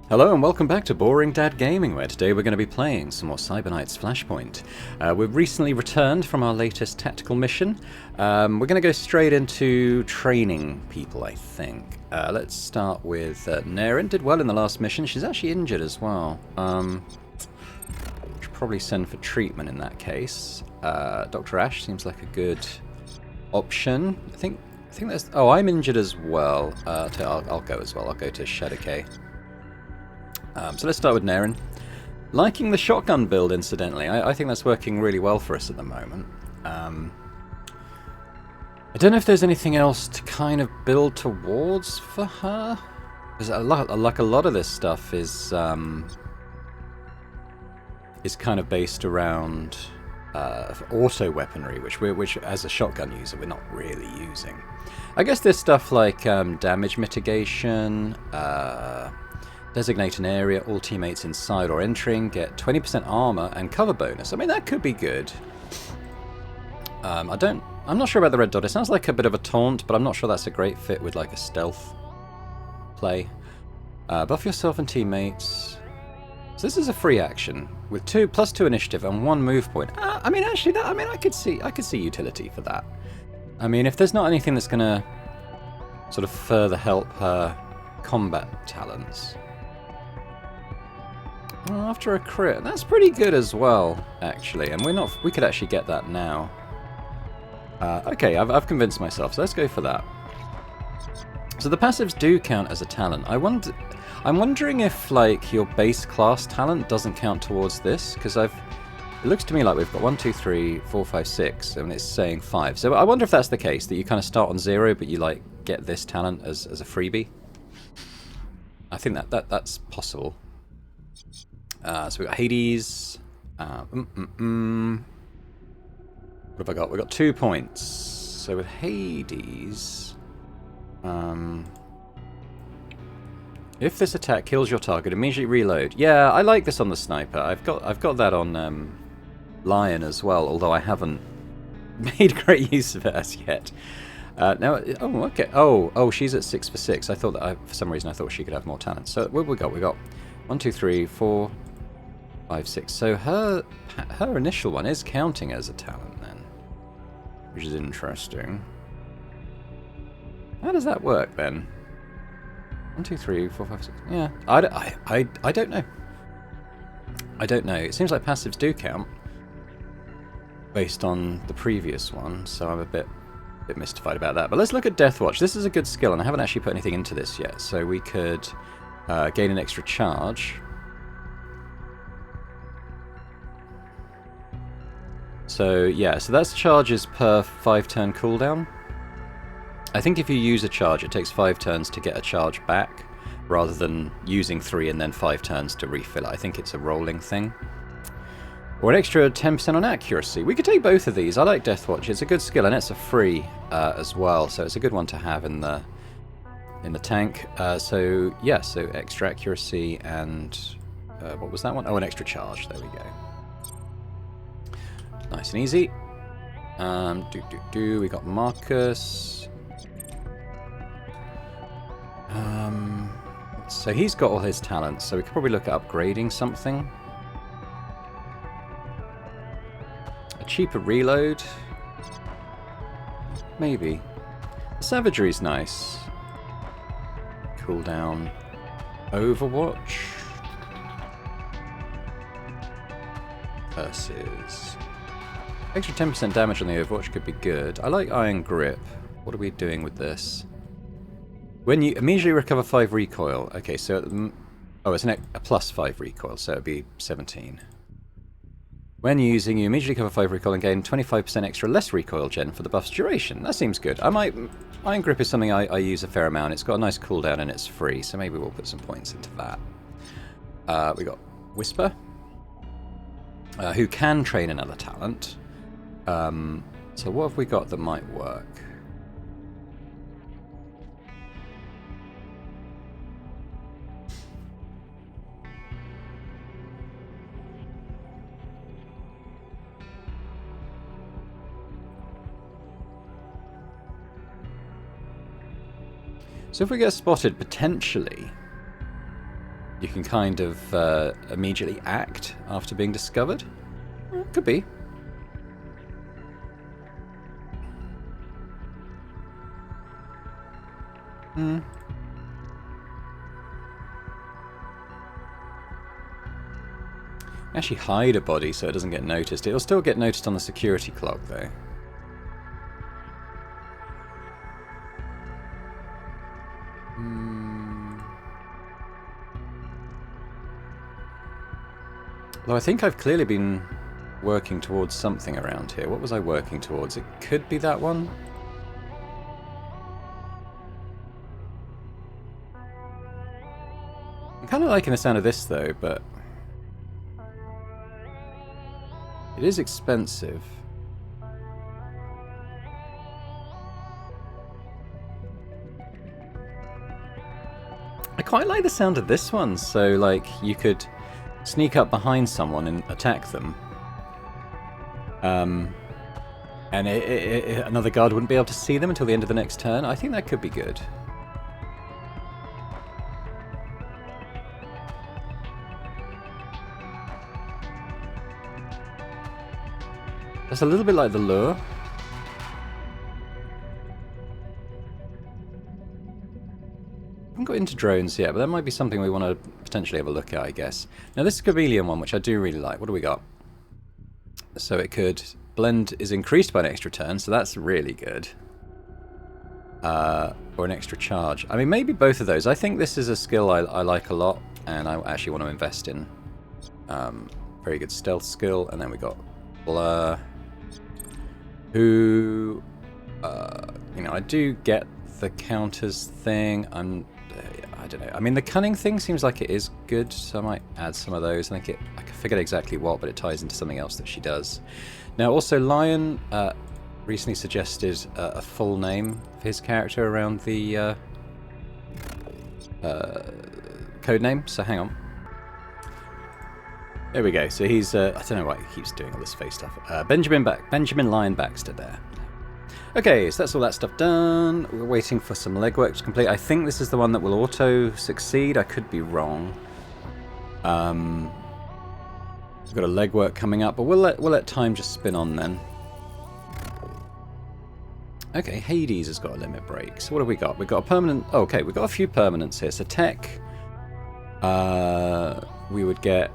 Hello and welcome back to Boring Dad Gaming, where today we're going to be playing some more Cyberknight's Flashpoint. We've recently returned from our latest tactical mission. We're going to go straight into training people, I think. Let's start with Naren. Did well in the last mission. She's actually injured as well. Should probably send for treatment in that case. Dr. Ash seems like a good option. I think there's... Oh, I'm injured as well. I'll go as well. I'll go to Shadowkay. So let's start with Naren. Liking the shotgun build, incidentally. I think that's working really well for us at the moment. I don't know if there's anything else to kind of build towards for her. Because a lot of this stuff is kind of based around auto weaponry, which as a shotgun user we're not really using. I guess there's stuff like damage mitigation. Designate an area, all teammates inside or entering get 20% armor and cover bonus. I mean, that could be good. I'm not sure about the red dot. It sounds like a bit of a taunt, but I'm not sure that's a great fit with like a stealth play. Buff yourself and teammates. So this is a free action with +2 initiative and 1 move point. I mean, actually, I could see utility for that. I mean, if there's not anything that's gonna sort of further help her combat talents. After a crit, that's pretty good as well, actually, and we could actually get that now. Okay, I've convinced myself, so let's go for that. So the passives do count as a talent. I'm wondering if like your base class talent doesn't count towards this, because it looks to me like we've got 1, 2, 3, 4, 5, 6, and it's saying 5. So I wonder if that's the case, that you kind of start on 0, but you like get this talent as a freebie. I think that's possible. So we've got Hades. What have I got? We've got 2 points. So with Hades, if this attack kills your target, immediately reload. Yeah, I like this on the sniper. I've got that on Lion as well, although I haven't made great use of it as yet. Now, oh, okay. Oh, she's at 6 for 6. I thought that for some reason I thought she could have more talent. So what have we got? We got 1, 2, 3, 4, 5, 6. So her initial one is counting as a talent then, which is interesting. How does that work then? 1, 2, 3, 4, 5, 6. Yeah, I don't know. I don't know. It seems like passives do count based on the previous one, so I'm a bit mystified about that. But let's look at Deathwatch. This is a good skill, and I haven't actually put anything into this yet, so we could gain an extra charge. So yeah, so that's charges per 5 turn cooldown. I think if you use a charge, it takes 5 turns to get a charge back, rather than using 3 and then 5 turns to refill it. I think it's a rolling thing. Or an extra 10% on accuracy. We could take both of these. I like Deathwatch. It's a good skill, and it's a free as well, so it's a good one to have in the tank. So yeah, so extra accuracy and what was that one? Oh, an extra charge. There we go. Nice and easy. We got Marcus. So he's got all his talents, so we could probably look at upgrading something. A cheaper reload? Maybe. Savagery's nice. Cooldown. Overwatch. Versus. Extra 10% damage on the Overwatch could be good. I like Iron Grip. What are we doing with this? When you immediately recover 5 recoil. Okay, so it's a +5 recoil, so it'd be 17. When using, you immediately recover 5 recoil and gain 25% extra less recoil gen for the buff's duration. That seems good. Iron Grip is something I use a fair amount. It's got a nice cooldown and it's free, so maybe we'll put some points into that. We got Whisper, who can train another talent. So what have we got that might work? So if we get spotted, potentially you can kind of immediately act after being discovered. Could be. Actually hide a body so it doesn't get noticed. It'll still get noticed on the security clock though. Though I think I've clearly been working towards something around here. What was I working towards? It could be that one. I'm kind of liking the sound of this though, but it is expensive. I quite like the sound of this one, so like you could sneak up behind someone and attack them. And another guard wouldn't be able to see them until the end of the next turn. I think that could be good. That's a little bit like the lure. I haven't got into drones yet, but that might be something we want to potentially have a look at, I guess. Now this chameleon one, which I do really like. What do we got? So it could... Blend is increased by an extra turn, so that's really good. Or an extra charge. I mean, maybe both of those. I think this is a skill I like a lot, and I actually want to invest in. Very good stealth skill, and then we got Blur, who, you know, I do get the counters thing. I don't know. I mean, the cunning thing seems like it is good, so I might add some of those. I can forget exactly what, but it ties into something else that she does. Now, also, Lion recently suggested a full name for his character around the code name, so hang on. There we go. So he's, I don't know why he keeps doing all this face stuff. Benjamin Lion Baxter there. Okay, so that's all that stuff done. We're waiting for some legwork to complete. I think this is the one that will auto-succeed. I could be wrong. We've got a legwork coming up, but we'll let time just spin on then. Okay, Hades has got a limit break. So what have we got? We've got a permanent... Oh, okay, we've got a few permanents here. So tech, we would get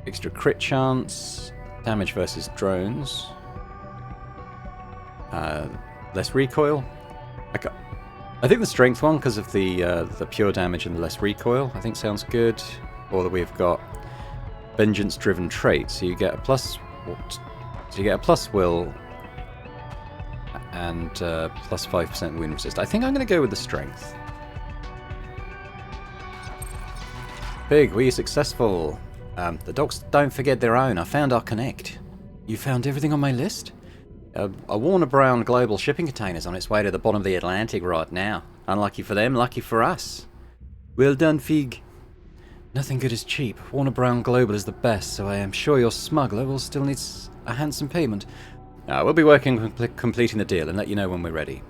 extra crit chance, damage versus drones, less recoil. I think the strength one, because of the pure damage and the less recoil, I think sounds good. Or that we've got vengeance-driven trait, so you get a plus. So you get a plus will and plus 5% wound resist. I think I'm going to go with the strength. Big, were you successful? The docs don't forget their own. I found our connect. You found everything on my list? A Warner Brown global shipping container's on its way to the bottom of the Atlantic right now. Unlucky for them, lucky for us. Well done, Fig. Nothing good is cheap. Warner Brown Global is the best, so I am sure your smuggler will still need a handsome payment. We'll be working on completing the deal and let you know when we're ready.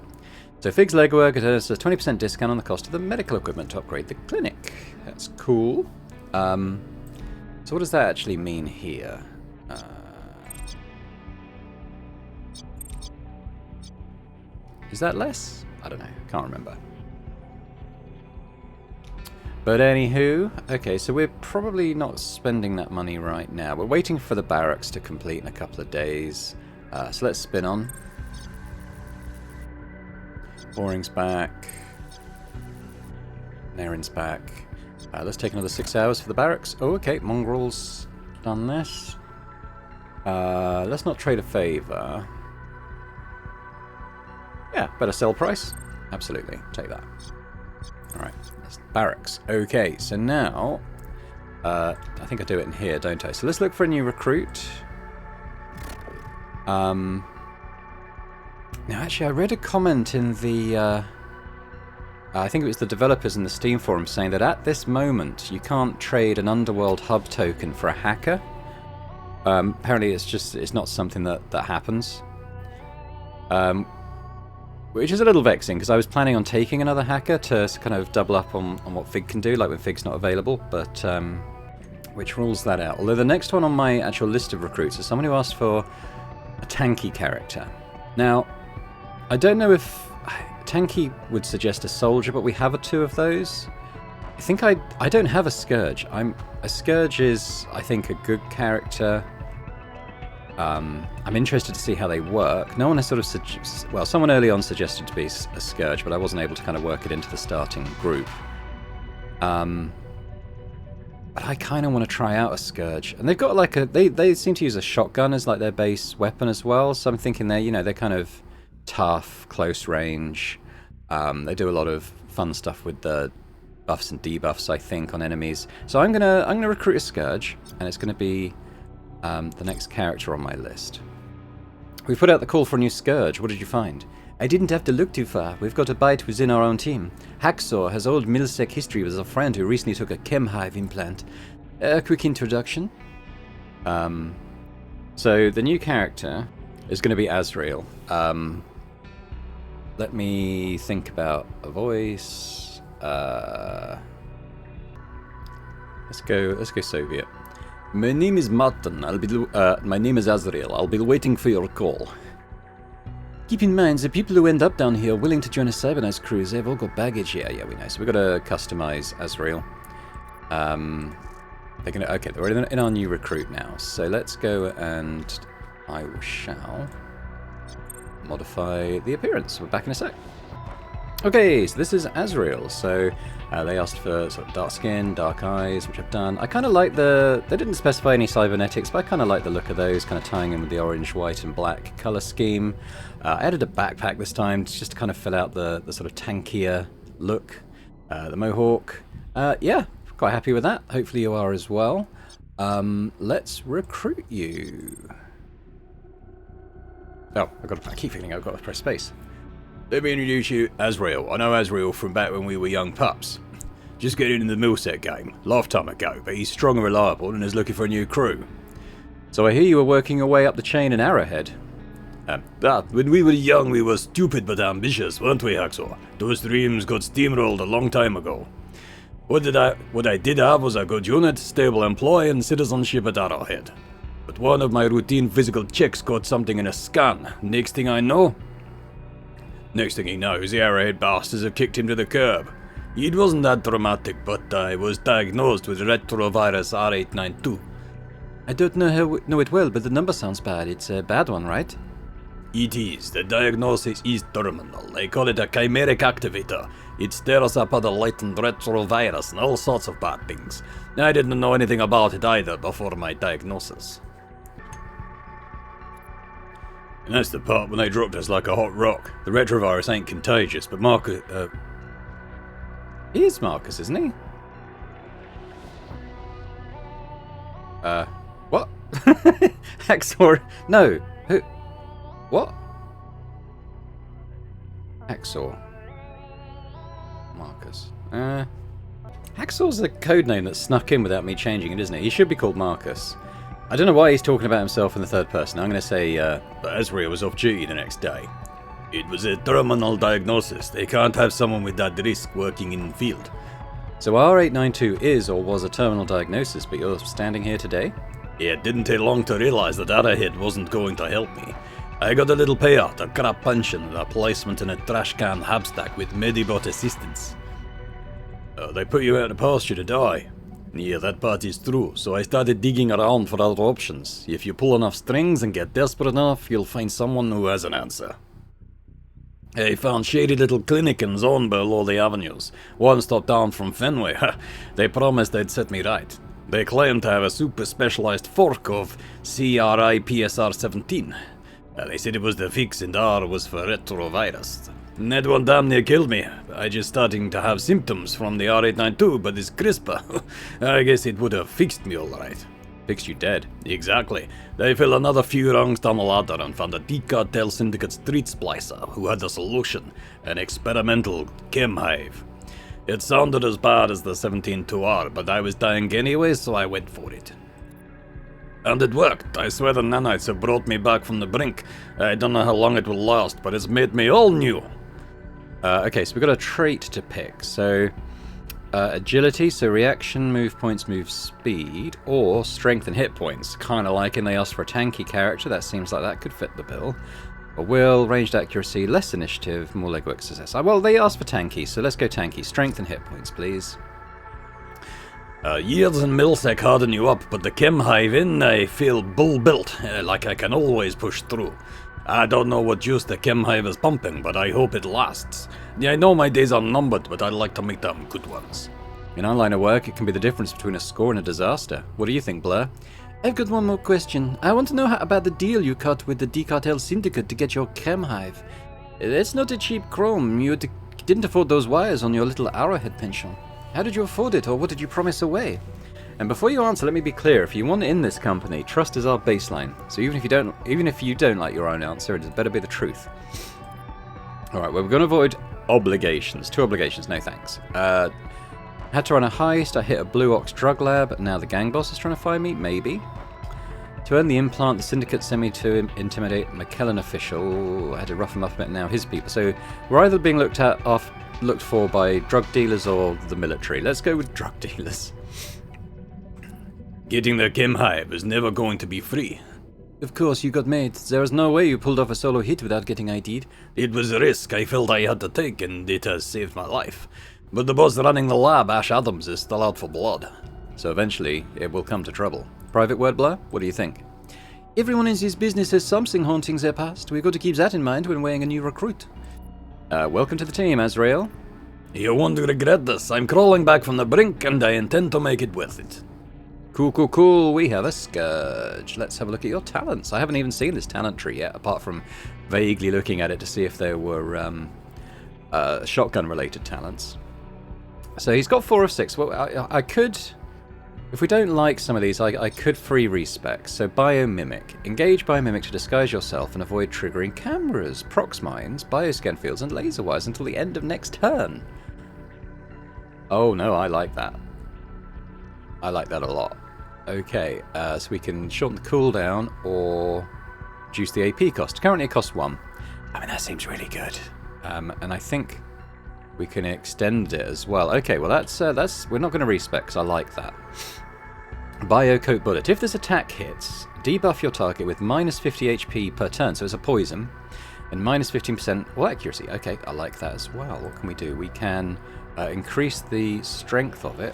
So Fig's legwork has a 20% discount on the cost of the medical equipment to upgrade the clinic. That's cool. So what does that actually mean here? Is that less? I don't know. Can't remember. But anywho, okay, so we're probably not spending that money right now. We're waiting for the barracks to complete in a couple of days. So let's spin on. Boring's back. Naren's back. Let's take another 6 hours for the barracks. Oh, okay, Mongrel's done this. Let's not trade a favor. Yeah, better sell price. Absolutely, take that. Alright, barracks. Okay, so now, I think I do it in here, don't I? So let's look for a new recruit. Now actually I read a comment in the, I think it was the developers in the Steam forum saying that at this moment you can't trade an Underworld hub token for a hacker. Apparently it's not something that happens. Which is a little vexing, because I was planning on taking another hacker to kind of double up on what Fig can do, like when Fig's not available, but which rules that out. Although the next one on my actual list of recruits is someone who asked for a tanky character. Now, I don't know if tanky would suggest a soldier, but we have two of those. I think I don't have a Scourge. A Scourge is, I think, a good character. I'm interested to see how they work. No one has sort of well, someone early on suggested to be a Scourge, but I wasn't able to kind of work it into the starting group. But I kind of want to try out a Scourge, and they've got like they seem to use a shotgun as like their base weapon as well. So I'm thinking they're kind of tough, close range. They do a lot of fun stuff with the buffs and debuffs, I think, on enemies. So I'm gonna recruit a Scourge, and it's gonna be the next character on my list. We put out the call for a new Scourge. What did you find? I didn't have to look too far. We've got a bite within our own team. Hacksaw has old Milsec history with a friend who recently took a chem hive implant. A quick introduction. So the new character is going to be Azrael. Let me think about a voice. Let's go Soviet. My name is Martin. My name is Azrael. I'll be waiting for your call. Keep in mind, the people who end up down here willing to join a Cybernized cruise, they've all got baggage here. Yeah, we know. So we've got to customize Azrael. We're in our new recruit now. So let's go and I shall modify the appearance. We're back in a sec. Okay, so this is Azrael. So they asked for sort of dark skin, dark eyes, which I've done. I kind of like they didn't specify any cybernetics, but I kind of like the look of those, kind of tying in with the orange, white, and black color scheme. I added a backpack this time just to kind of fill out the sort of tankier look. The mohawk. Yeah, quite happy with that. Hopefully you are as well. Let's recruit you. Oh, I keep feeling I've got to press space. Let me introduce you, Azrael. I know Azrael from back when we were young pups. Just getting into the Milsec game, lifetime ago, but he's strong and reliable and is looking for a new crew. So I hear you were working your way up the chain in Arrowhead. When we were young, we were stupid but ambitious, weren't we, Hacksaw? Those dreams got steamrolled a long time ago. What I did have was a good unit, stable employee, and citizenship at Arrowhead. But one of my routine physical checks caught something in a scan. Next thing he knows, the Arrowhead bastards have kicked him to the curb. It wasn't that dramatic, but I was diagnosed with retrovirus R892. I don't know it well, but the number sounds bad. It's a bad one, right? It is. The diagnosis is terminal. They call it a chimeric activator. It stirs up other latent retrovirus and all sorts of bad things. I didn't know anything about it either before my diagnosis. And that's the part when they dropped us like a hot rock. The retrovirus ain't contagious, but Marcus... He is Marcus, isn't he? What? Hacksaw... No. Who... What? Hacksaw. Marcus. Hacksaw's a code name that snuck in without me changing it, isn't it? He should be called Marcus. I don't know why he's talking about himself in the third person. I'm going to say Azrael was off duty the next day. It was a terminal diagnosis. They can't have someone with that risk working in field. So R892 is or was a terminal diagnosis, but you're standing here today? Yeah, it didn't take long to realize that Arrowhead wasn't going to help me. I got a little payout, a crap pension, and a placement in a trash can habstack with Medibot assistance. They put you out of pasture to die. Yeah, that part is true, so I started digging around for other options. If you pull enough strings and get desperate enough, you'll find someone who has an answer. I found shady little clinic in zone below the avenues, one stop down from Fenway. They promised they'd set me right. They claimed to have a super specialized fork of CRI-PSR-17. They said it was the fix and R was for retrovirus. That one damn near killed me. I just starting to have symptoms from the R892, but it's crisper. I guess it would have fixed me alright. Fixed you dead? Exactly. They fell another few rungs down the ladder and found a D-Cartel Syndicate street splicer who had the solution, an experimental chem hive. It sounded as bad as the 17-2R, but I was dying anyway, so I went for it. And it worked. I swear the nanites have brought me back from the brink. I don't know how long it will last, but it's made me all new. Okay, so we've got a trait to pick. So agility, so reaction, move points, move speed, or strength and hit points. Kind of like, and they asked for a tanky character. That seems like that could fit the bill. A will, ranged accuracy, less initiative, more legwork success. Well, they asked for tanky, so let's go tanky. Strength and hit points, please. Years in Milsec harden you up, but the chem hive in, I feel bull-built, like I can always push through. I don't know what juice the chem hive is pumping, but I hope it lasts. Yeah, I know my days are numbered, but I'd like to make them good ones. In our line of work, it can be the difference between a score and a disaster. What do you think, Blur? I've got one more question. I want to know about the deal you cut with the D-Cartel Syndicate to get your chem hive. That's not a cheap chrome. You didn't afford those wires on your little arrowhead pension. How did you afford it, or what did you promise away? And before you answer, let me be clear. If you want in this company, trust is our baseline. So even if you don't like your own answer, it better be the truth. All right, well, we're going to avoid obligations. 2 obligations, no thanks. Had to run a heist. I hit a Blue Ox drug lab. Now the gang boss is trying to find me. Maybe. To earn the implant, the syndicate sent me to intimidate McKellen official. I had to rough him up a bit. Now his people. So we're either being looked for by drug dealers or the military. Let's go with drug dealers. Getting the chem hive is never going to be free. Of course, you got made. There was no way you pulled off a solo hit without getting ID'd. It was a risk I felt I had to take, and it has saved my life. But the boss running the lab, Ash Adams, is still out for blood. So eventually, it will come to trouble. Private word, Blur? What do you think? Everyone in this business has something haunting their past. We've got to keep that in mind when weighing a new recruit. Welcome to the team, Azrael. You won't regret this. I'm crawling back from the brink, and I intend to make it worth it. Cool. We have a Scourge. Let's have a look at your talents. I haven't even seen this talent tree yet, apart from vaguely looking at it to see if there were shotgun-related talents. So he's got 4 of 6. Well, I could... If we don't like some of these, I could free respec. So Biomimic. Engage Biomimic to disguise yourself and avoid triggering cameras, prox mines, bioscan fields, and laser wires until the end of next turn. Oh no, I like that. I like that a lot. Okay, so we can shorten the cooldown or reduce the AP cost. Currently it costs 1. I mean, that seems really good. And I think we can extend it as well. Okay, well that's we're not going to respec because I like that. Biocoat Bullet. If this attack hits, debuff your target with minus 50 HP per turn, so it's a poison, and minus 15% all accuracy. Okay, I like that as well. What can we do? We can increase the strength of it.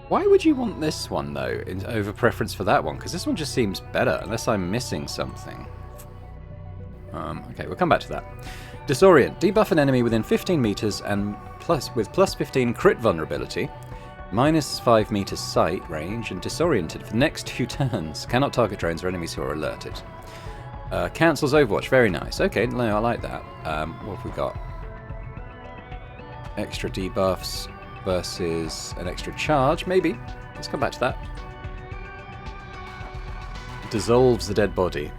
Why would you want this one, though, over preference for that one? Because this one just seems better, unless I'm missing something. Okay, we'll come back to that. Disorient. Debuff an enemy within 15 meters and with plus 15 crit vulnerability, minus 5 meters sight range, and disoriented for the next 2 turns. Cannot target drones or enemies who are alerted. Cancels Overwatch. Very nice. Okay, no, I like that. What have we got? Extra debuffs versus an extra charge, maybe. Let's come back to that. Dissolves the dead body.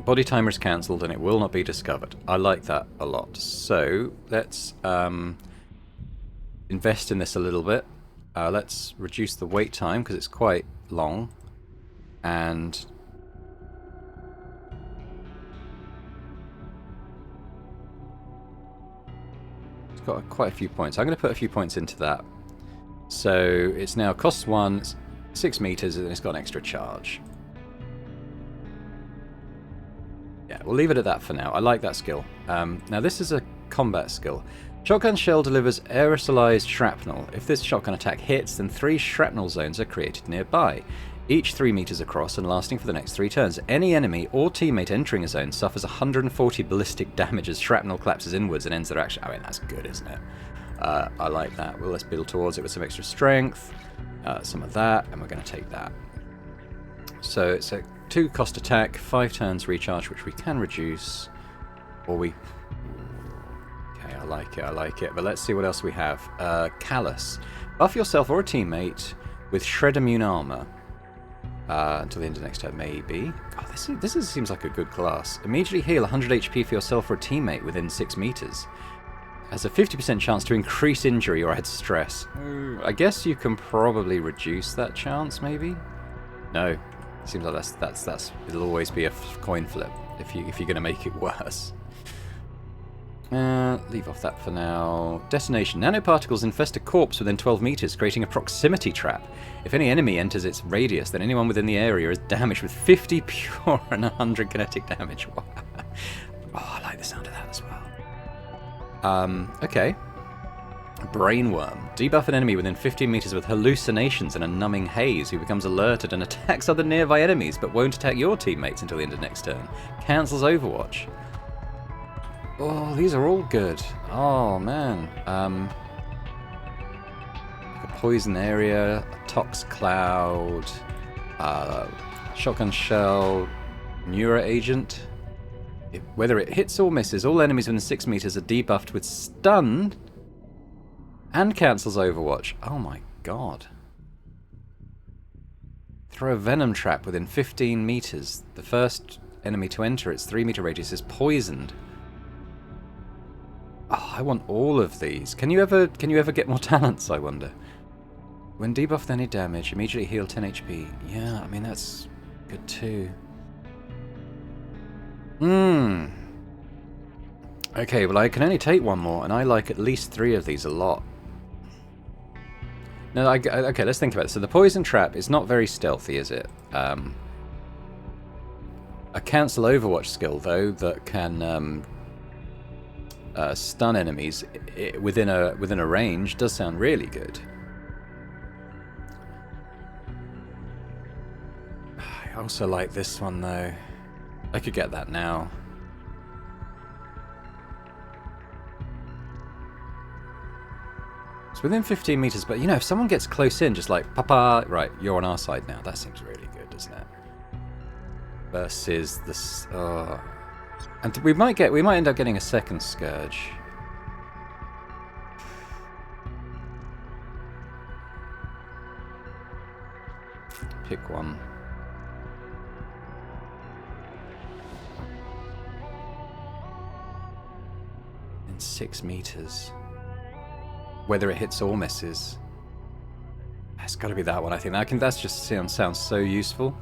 Body timer is cancelled and it will not be discovered. I like that a lot. So let's invest in this a little bit. Let's reduce the wait time because it's quite long. And got quite a few points. I'm going to put a few points into that. So it's now costs 1, 6 meters, and it's got an extra charge. Yeah, we'll leave it at that for now. I like that skill. Now this is a combat skill. Shotgun shell delivers aerosolized shrapnel. If this shotgun attack hits, then 3 shrapnel zones are created nearby, each 3 meters across and lasting for the next 3 turns. Any enemy or teammate entering a zone suffers 140 ballistic damage as shrapnel collapses inwards and ends their action. I mean, that's good, isn't it? I like that. Well, let's build towards it with some extra strength, some of that, and we're going to take that. So it's a 2 cost attack, 5 turns recharge, which we can reduce, or we... Okay, I like it, but let's see what else we have. Callus. Buff yourself or a teammate with shred immune armor. Until the end of next turn, maybe. God, this seems like a good class. Immediately heal 100 HP for yourself or a teammate within 6 meters. Has a 50% chance to increase injury or add stress. I guess you can probably reduce that chance, maybe? No. Seems like that's it'll always be a coin flip if you're going to make it worse. Leave off that for now. Detonation. Nanoparticles infest a corpse within 12 meters, creating a proximity trap. If any enemy enters its radius, then anyone within the area is damaged with 50 pure and 100 kinetic damage. Wow. Oh, I like the sound of that as well. Okay. Brainworm. Debuff an enemy within 15 meters with hallucinations and a numbing haze who becomes alerted and attacks other nearby enemies but won't attack your teammates until the end of next turn. Cancels Overwatch. Oh, these are all good. Oh, man. Like a poison area, a tox cloud, shotgun shell, Neura agent. Whether it hits or misses, all enemies within 6 meters are debuffed with stun and cancels Overwatch. Oh my god. Throw a venom trap within 15 meters. The first enemy to enter its 3-meter radius is poisoned. Oh, I want all of these. Can you ever get more talents, I wonder? When debuffed with any damage, immediately heal 10 HP. Yeah, I mean, that's good too. Okay, well, I can only take one more, and I like at least 3 of these a lot. No, okay, let's think about it. So the poison trap is not very stealthy, is it? A cancel Overwatch skill, though, that can stun enemies within a range does sound really good. I also like this one, though. I could get that now. It's within 15 meters, but you know, if someone gets close in, just like, Papa, right, you're on our side now. That seems really good, doesn't it? Versus this, and we might end up getting a second Scourge. Pick one. In 6 meters. Whether it hits or misses. It's got to be that one, I think. That's just sounds so useful.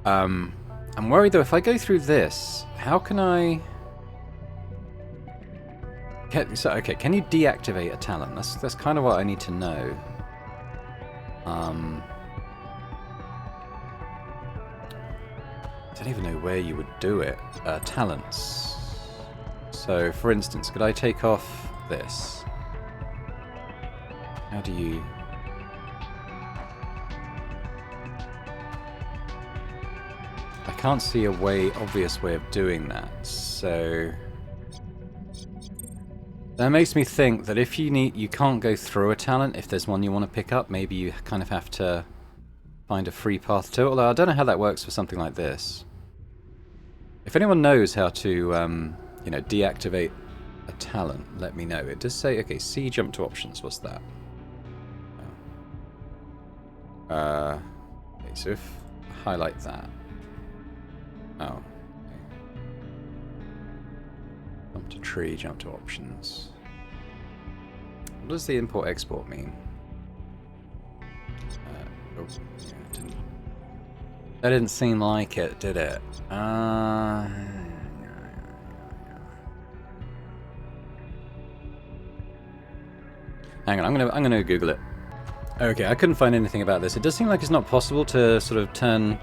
I'm worried, though, if I go through this, how can I... Okay, can you deactivate a talent? That's kind of what I need to know. I don't even know where you would do it. Talents. So, for instance, could I take off this? How do you... I can't see a obvious way of doing that, so... That makes me think that if you can't go through a talent if there's one you want to pick up, maybe you kind of have to find a free path to it, although I don't know how that works for something like this. If anyone knows how to, deactivate a talent, let me know. It does say, okay, C jump to options, what's that? Okay, so if I highlight that. Oh. Okay. Jump to tree, jump to options. What does the import export mean? That didn't seem like it, did it? Hang on, I'm gonna Google it. Okay, I couldn't find anything about this. It does seem like it's not possible to sort of turn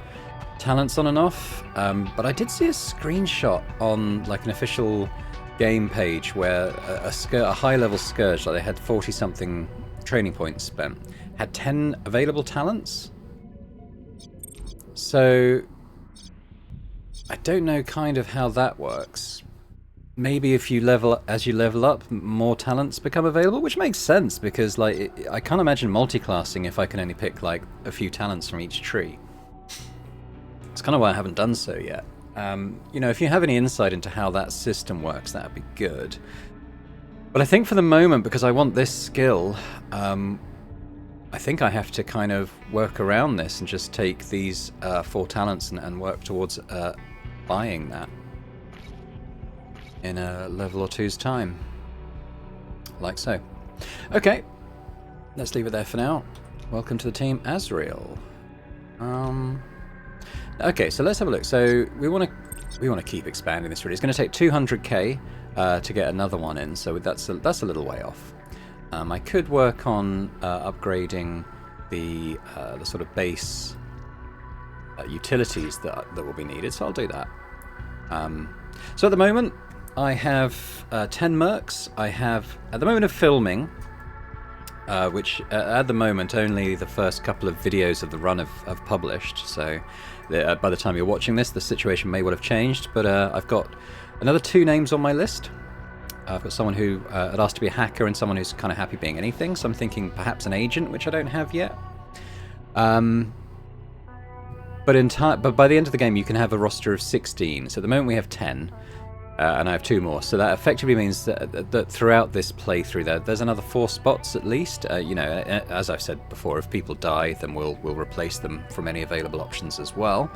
talents on and off, but I did see a screenshot on like an official game page where a high-level Scourge, like they had 40-something training points spent, had 10 available talents. So I don't know kind of how that works. Maybe if you as you level up, more talents become available, which makes sense because like I can't imagine multi-classing if I can only pick like a few talents from each tree. It's kind of why I haven't done so yet. If you have any insight into how that system works, that'd be good. But I think for the moment, because I want this skill, I think I have to kind of work around this and just take these 4 talents and work towards buying that in a level or two's time. like so. Okay, let's leave it there for now. Welcome to the team, Azrael. Okay, so let's have a look. So we want to keep expanding this. Really, it's going to take 200k to get another one in. So that's a little way off. I could work on upgrading the sort of base utilities that will be needed. So I'll do that. So at the moment, I have 10 mercs. I have, at the moment of filming, which at the moment only the first couple of videos of the run have published. So by the time you're watching this, the situation may well have changed. But I've got another 2 names on my list. I've got someone who had asked to be a hacker and someone who's kind of happy being anything. So I'm thinking perhaps an agent, which I don't have yet. But by the end of the game, you can have a roster of 16. So at the moment we have 10, and I have 2 more. So that effectively means that throughout this playthrough, there's another 4 spots at least. You know, as I've said before, if people die, then we'll replace them from any available options as well.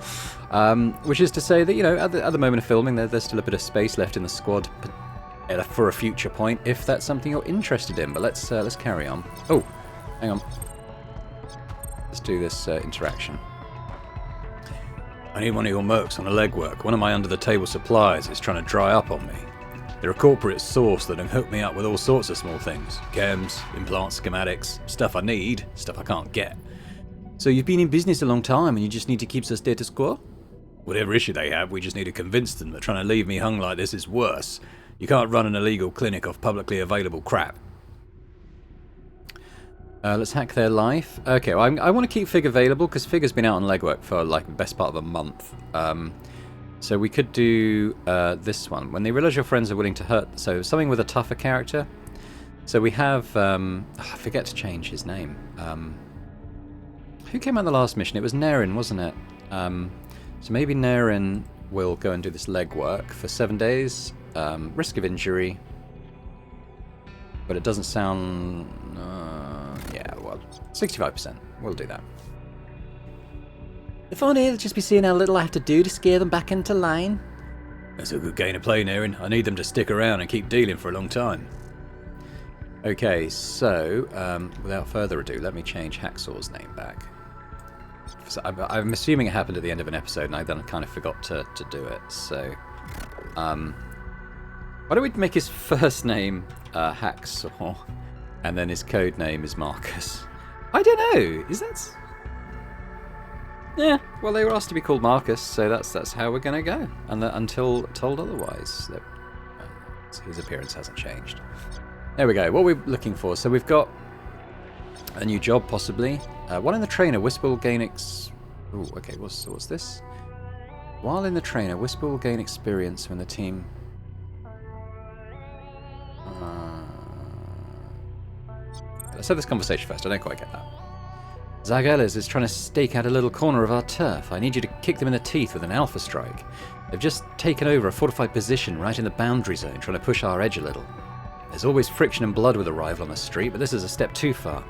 Which is to say that, you know, at the moment of filming, there's still a bit of space left in the squad for a future point, if that's something you're interested in. But let's carry on. Oh, hang on. Let's do this interaction. I need one of your mercs on a legwork. One of my under-the-table suppliers is trying to dry up on me. They're a corporate source that have hooked me up with all sorts of small things. Chems, implants, schematics, stuff I need, stuff I can't get. So you've been in business a long time and you just need to keep the status quo? Whatever issue they have, we just need to convince them that trying to leave me hung like this is worse. You can't run an illegal clinic off publicly available crap. Let's hack their life. Okay, well, I want to keep Fig available because Fig has been out on legwork for like the best part of a month. So we could do this one. When they realize your friends are willing to hurt, so something with a tougher character. So we have, I forget to change his name. Who came out the last mission? It was Naren, wasn't it? So maybe Naren will go and do this legwork for 7 days. Risk of injury. But it doesn't sound... yeah, well, 65%. We'll do that. If only they'll just be seeing how little I have to do to scare them back into line. That's a good game of play, Naren. I need them to stick around and keep dealing for a long time. Okay, so, without further ado, let me change Hacksaw's name back. So I'm assuming it happened at the end of an episode, and I then kind of forgot to do it, so... why don't we make his first name Hacksaw, and then his code name is Marcus? I don't know. Is that? Yeah. Well, they were asked to be called Marcus, so that's how we're gonna go, and until told otherwise, his appearance hasn't changed. There we go. What we're looking for. So we've got a new job, possibly. One in the trainer, Whisper will gain Ooh, okay. What's this? While in the trainer, Whisper will gain experience when the team. Let's have this conversation first. I don't quite get that. Zageles is trying to stake out a little corner of our turf. I need you to kick them in the teeth with an alpha strike. They've just taken over a fortified position right in the boundary zone, trying to push our edge a little. There's always friction and blood with a rival on the street, but this is a step too far.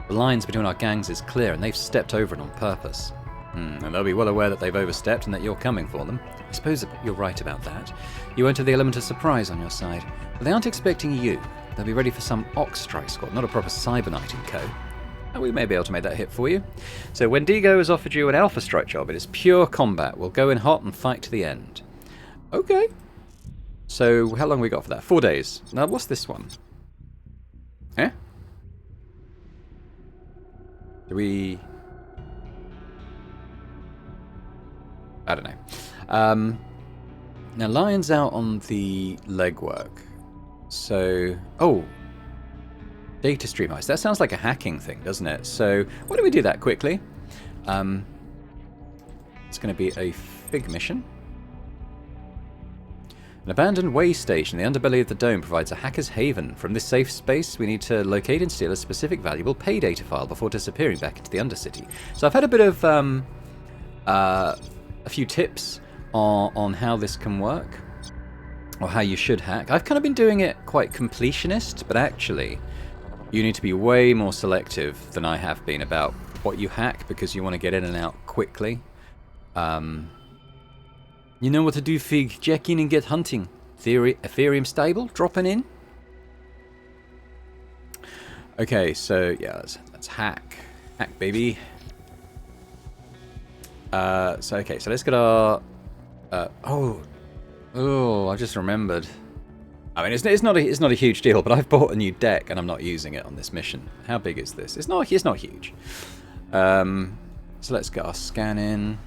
The lines between our gangs is clear, and they've stepped over it on purpose. And they'll be well aware that they've overstepped and that you're coming for them. I suppose you're right about that. You won't have the element of surprise on your side, but they aren't expecting you. They'll be ready for some Ox Strike squad, not a proper Cyber Knight and co. And we may be able to make that hit for you. So Wendigo has offered you an Alpha Strike job. It is pure combat. We'll go in hot and fight to the end. Okay. So how long have we got for that? 4 days. Now what's this one? Eh? Do we... I don't know. Now Lion's out on the legwork. So, data stream heist. That sounds like a hacking thing, doesn't it? So, why don't we do that quickly? It's going to be a Fig mission. An abandoned way station in the underbelly of the dome provides a hacker's haven. From this safe space, we need to locate and steal a specific valuable pay data file before disappearing back into the Undercity. So I've had a bit of a few tips on how this can work. Or how you should hack. I've kind of been doing it quite completionist, but actually you need to be way more selective than I have been about what you hack because you want to get in and out quickly. You know what to do, Fig. Jack in and get hunting. Ethereum stable, dropping in. Okay, so yeah, let's hack, baby. So okay, so let's get our. Oh, I just remembered. I mean, it's not a huge deal, but I've bought a new deck and I'm not using it on this mission. How big is this? It's not huge. So let's get our scan in.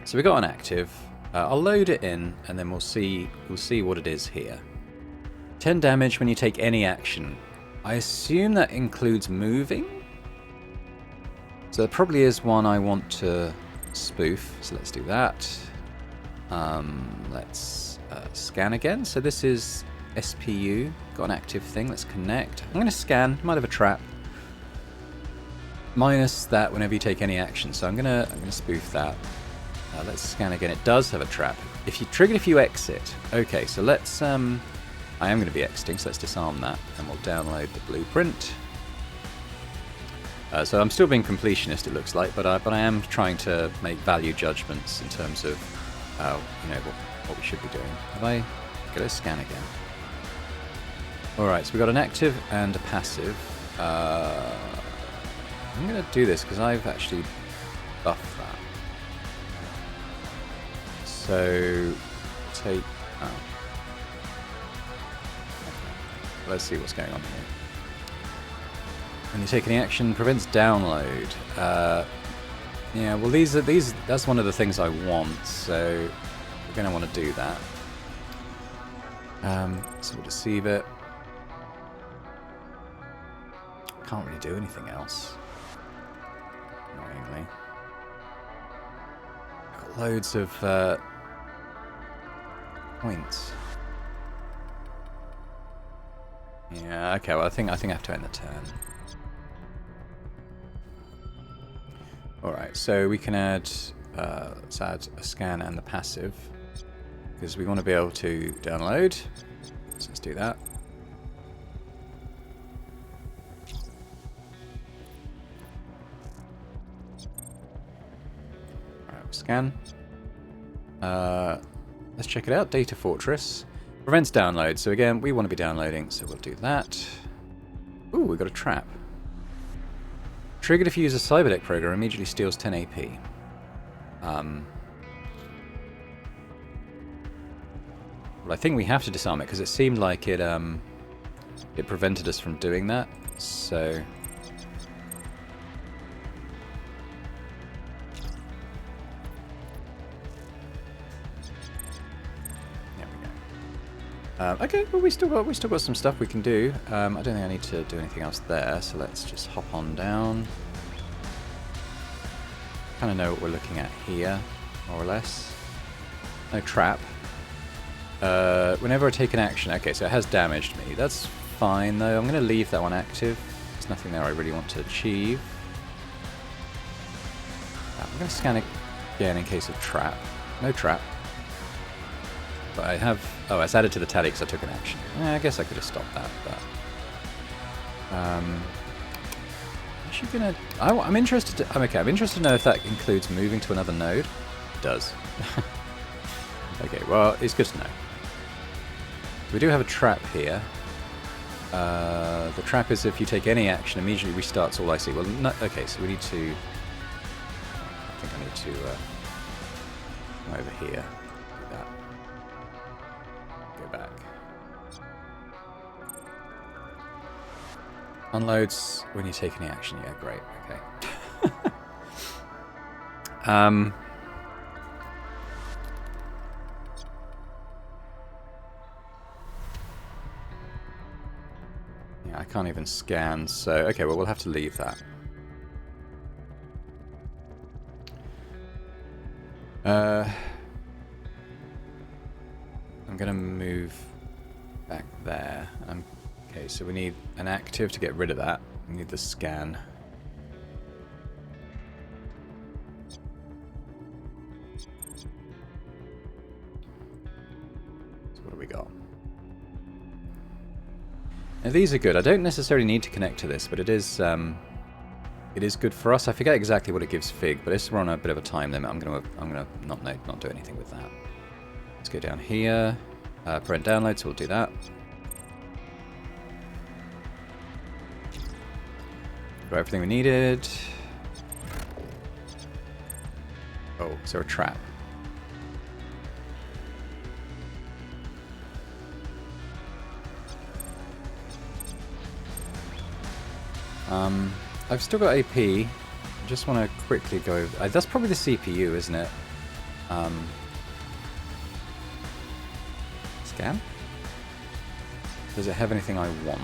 So we got an active. I'll load it in and then we'll see what it is here. 10 damage when you take any action. I assume that includes moving. So there probably is one I want to spoof. So let's do that. Let's scan again. So this is SPU. Got an active thing. Let's connect. I'm going to scan. Might have a trap. Minus that whenever you take any action. So I'm gonna spoof that. Let's scan again. It does have a trap. If you trigger, if you exit. Okay, so let's. I am going to be exiting, so let's disarm that, and we'll download the blueprint. So I'm still being completionist, it looks like, but I am trying to make value judgments in terms of, what we should be doing. Have I? Okay, let's scan again. All right, so we got an active and a passive. I'm going to do this because I've actually buffed that. So take. Oh. Okay. Let's see what's going on here. When you take any action, prevents download. Yeah, well these. That's one of the things I want, so we're going to want to do that. So we'll deceive it. Can't really do anything else. Annoyingly. I've got loads of points. Yeah, okay, well I think I have to end the turn. Alright, so we can add, let's add a scan and the passive, because we want to be able to download, so let's do that. Alright, scan. Let's check it out, Data Fortress. Prevents download, so again, we want to be downloading, so we'll do that. Ooh, we got a trap. Triggered if you use a cyberdeck program, immediately steals 10 AP. Well, I think we have to disarm it because it seemed like it prevented us from doing that. So there we go. Okay, well we still got some stuff we can do. I don't think I need to do anything else there. So let's just hop on down. Kind of know what we're looking at here, more or less. No trap. Whenever I take an action, okay, so it has damaged me. That's fine though. I'm going to leave that one active. There's nothing there I really want to achieve. I'm going to scan it again in case of trap. No trap. But I have... Oh, it's added to the tally because I took an action. I guess I could have stopped that, but... Actually gonna... I'm interested to... I'm interested to know if that includes moving to another node. It does. Okay, well, it's good to know. We do have a trap here. The trap is if you take any action, immediately restarts all I see. Well, no, okay, so we need to... I think I need to... come over here. Do that. Go back. Unloads when you take any action. Yeah, great. Okay. Yeah, I can't even scan, so... Okay, well, we'll have to leave that. I'm going to move back there. Okay, so we need an active to get rid of that. We need the scan. So what do we got? Now these are good. I don't necessarily need to connect to this, but it is good for us. I forget exactly what it gives Fig, but it's on a bit of a time limit. I'm gonna not do anything with that. Let's go down here. Prevent download, so we'll do that. Got everything we needed. Oh, is there a trap? I've still got AP. I just want to quickly go over... that's probably the CPU, isn't it? Scan? Does it have anything I want?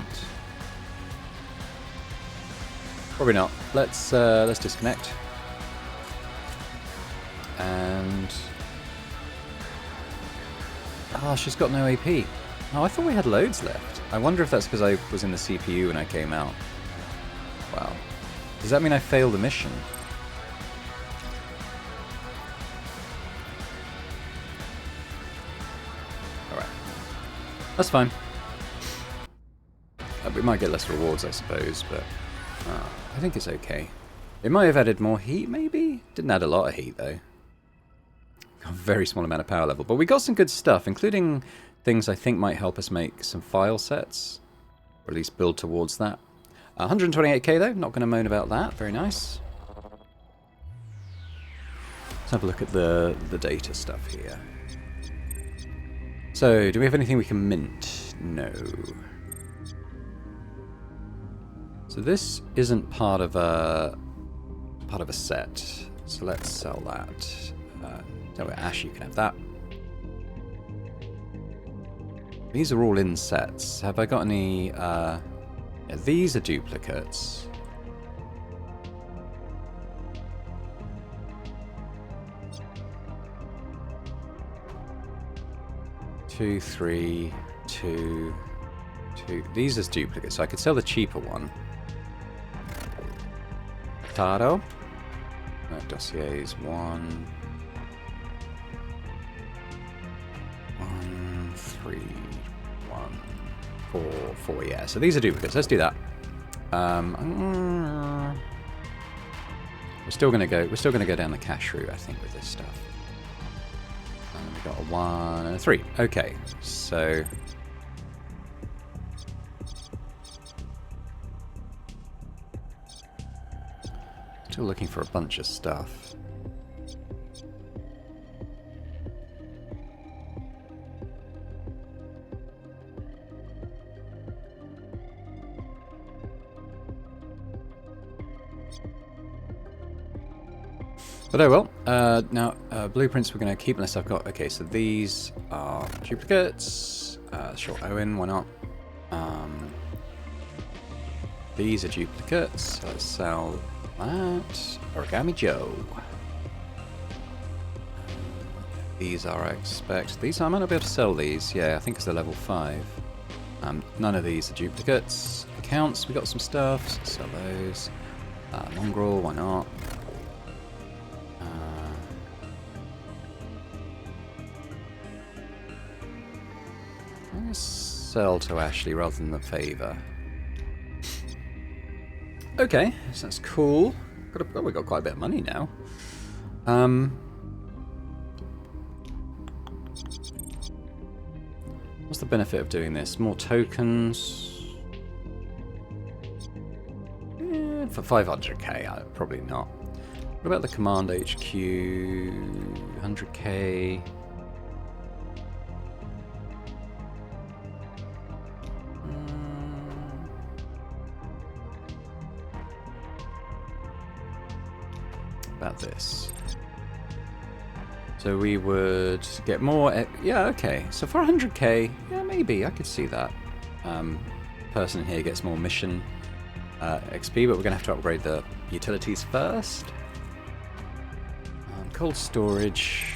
Probably not. Let's disconnect. And... oh, she's got no AP. Oh, I thought we had loads left. I wonder if that's because I was in the CPU when I came out. Wow. Does that mean I failed the mission? Alright. That's fine. We might get less rewards, I suppose, but I think it's okay. It might have added more heat, maybe? Didn't add a lot of heat, though. A very small amount of power level. But we got some good stuff, including things I think might help us make some file sets. Or at least build towards that. 128k though, not going to moan about that. Very nice. Let's have a look at the data stuff here. So, do we have anything we can mint? No. So this isn't part of a set. So let's sell that. No, Ash, you can have that. These are all in sets. Have I got any? Yeah, these are duplicates. Two, three, two. These are duplicates, so I could sell the cheaper one. Taro. Dossiers, one, 3, 1, 4, yeah. So these are duplicates. Let's do that. We're still gonna go down the cash route, I think, with this stuff. And we got a 1 and a 3. Okay, so still looking for a bunch of stuff. But oh well. Now, blueprints we're going to keep unless I've got... okay, so these are duplicates. Short Owen, why not? These are duplicates. So let's sell that. Origami Joe. These are, I expect... these, I might not be able to sell these. Yeah, I think because they're level 5. None of these are duplicates. Accounts, we got some stuff. So sell those. Mongrel, why not? Sell to Ashley rather than the favor. Okay, so that's cool. We've got quite a bit of money now. What's the benefit of doing this? More tokens? For 500k, probably not. What about the command HQ? 100k. About this. So we would get more... yeah, okay. So for 100k, yeah, maybe. I could see that. Person here gets more mission XP, but we're going to have to upgrade the utilities first. Cold storage.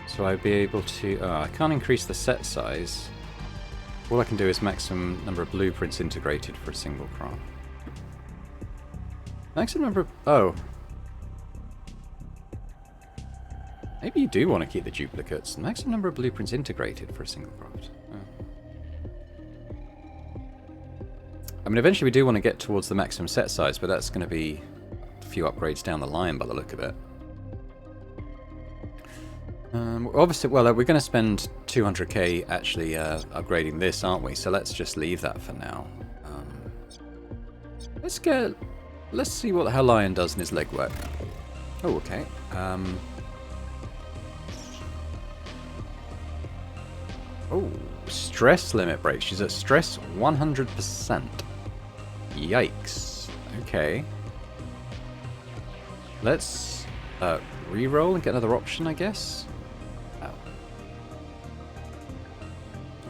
So I'd be able to... I can't increase the set size. All I can do is maximum number of blueprints integrated for a single craft. Maximum number of... oh. Maybe you do want to keep the duplicates. Maximum number of blueprints integrated for a single craft. Oh. I mean, eventually we do want to get towards the maximum set size, but that's going to be a few upgrades down the line by the look of it. Obviously, well, we're going to spend 200k actually upgrading this, aren't we? So let's just leave that for now. Let's see what the hell Lion does in his legwork. Oh, okay. Oh, stress limit break. She's at stress 100%. Yikes. Okay. Let's re-roll and get another option, I guess. Oh.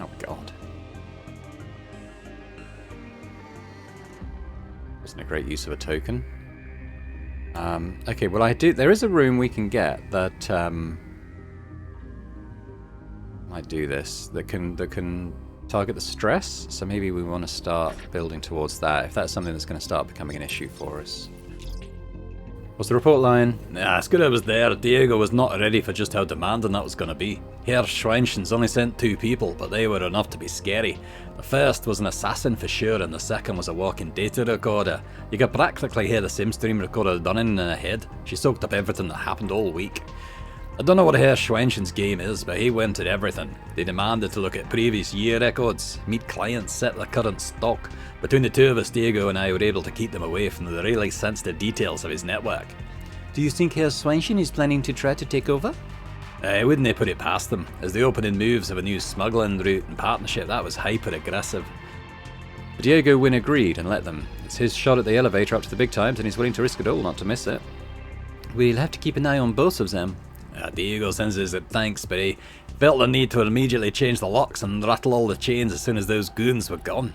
Oh god. Wasn't a great use of a token. Okay, well there is a room we can get that might do this. That can target the stress, so maybe we want to start building towards that, if that's something that's going to start becoming an issue for us. What's the report, Lion? Nah, as good as I was there, Diego was not ready for just how demanding that was going to be. Herr Schweinstein's only sent 2 people, but they were enough to be scary. The first was an assassin for sure, and the second was a walking data recorder. You could practically hear the same stream recorder running in her head. She soaked up everything that happened all week. I don't know what Herr Schweinstein's game is, but he went at everything. They demanded to look at previous year records, meet clients, set their current stock. Between the two of us, Diego and I were able to keep them away from the really sensitive details of his network. Do you think Herr Schweinstein is planning to try to take over? I wouldn't put it past them, as the opening moves of a new smuggling route and partnership that was hyper-aggressive. Diego Wynn agreed and let them. It's his shot at the elevator up to the big times, and he's willing to risk it all not to miss it. We'll have to keep an eye on both of them. Diego sends his thanks, but he felt the need to immediately change the locks and rattle all the chains as soon as those goons were gone.